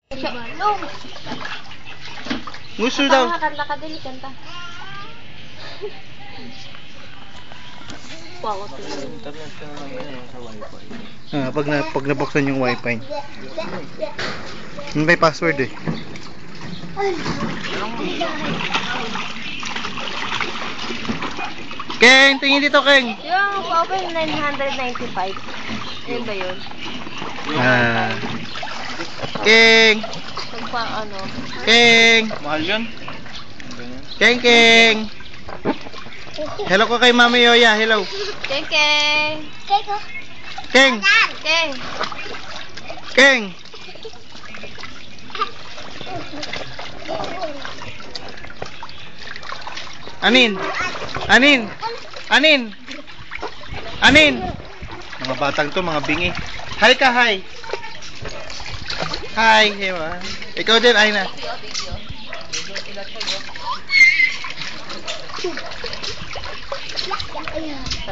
Balong. Gusto daw. Kanta ka dili kanta. Wow, Internet ka naman sa wifi. Pag nabuksan yung wifi. May password eh. Keng, tingin dito, Keng. yung open 995. Yun ba yun? Keng. Pagpa ano? Keng. Mahal yun? Keng, Keng. Hello ko kay Mami Yoya. Hello. Keke. Keng. Ke. Keng. Anin. Anin. Anin. Anin. Mga batang to, mga bingi. Hi ka, hi. Hi. Ewa. Ikaw din, Aina.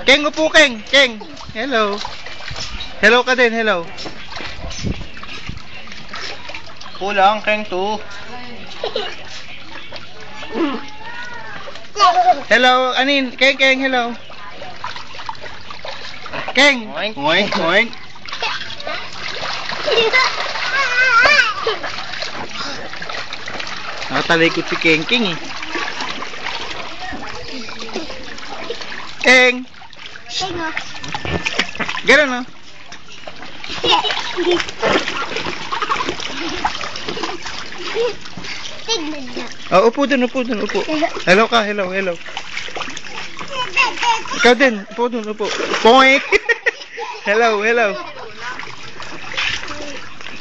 Keng, upo, Keng. Keng. Hello. Hello ka din, hello. Kulang, Keng 2. Hello, Anin. Keng, Keng, hello. Keng. Oink. Oink, oink. Nakatalikod si Keng, Keng eh. Keng. Ganun, no? Tignan niya. Oh, upo dun, upo. Hello ka, hello. Ikaw din, upo dun, upo. Poink! Hello.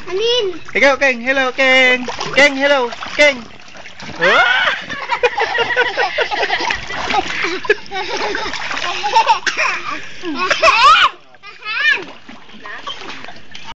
Anin? Ikaw, Keng, hello, Keng. Keng, hello, Keng. Ah!